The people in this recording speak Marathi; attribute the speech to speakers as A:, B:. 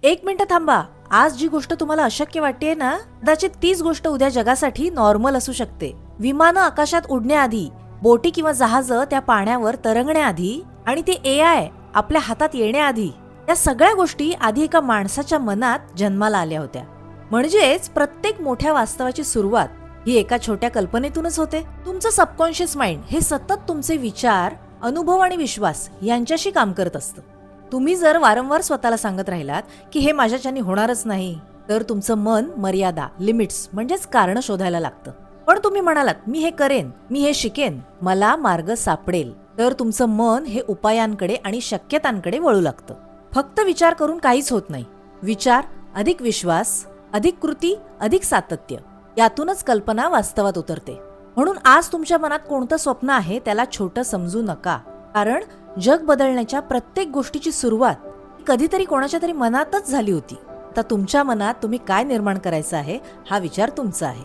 A: एक मिनिट थांबा. आज जी गोष्ट तुम्हाला अशक्य वाटतेय ना, कदाचित तीच गोष्ट उद्या जगासाठी नॉर्मल असू शकते. विमानं आकाशात उडण्याआधी, बोटी किंवा जहाजं त्या पाण्यावर तरंगण्याआधी आणि ते AI आपल्या हातात येण्याआधी, या सगळ्या गोष्टी आधी एका माणसाच्या मनात जन्माला आल्या होत्या. म्हणजेच प्रत्येक मोठ्या वास्तवाची सुरुवात ही एका छोट्या कल्पनेतूनच होते. तुमचं सबकॉन्शियस माइंड हे सतत तुमचे विचार, अनुभव आणि विश्वास यांच्याशी काम करत असतं. तुम्ही जर वारंवार स्वतःला सांगत राहिलात की हे माझ्याच्यानी होणारच नाही, तर तुमचं मन मर्यादा, लिमिट्स म्हणजेच कारण शोधायला लागतं. पण तुम्ही म्हणालात मी हे करेन, मी हे शिकेन, मला मार्ग सापडेल, तर तुमचं मन हे उपायांकडे आणि शक्यतांकडे वळू लागतं. फक्त विचार करून काहीच होत नाही. विचार अधिक विश्वास, अधिक कृती, अधिक सातत्य, यातूनच कल्पना वास्तवात उतरते. म्हणून आज तुमच्या मनात कोणतं स्वप्न आहे त्याला छोटं समजू नका, कारण जग बदलण्याच्या प्रत्येक गोष्टीची सुरुवात कधीतरी कोणाच्या तरी मनातच झाली होती. आता तुमच्या मनात तुम्ही काय निर्माण करायचं आहे हा विचार तुमचा आहे.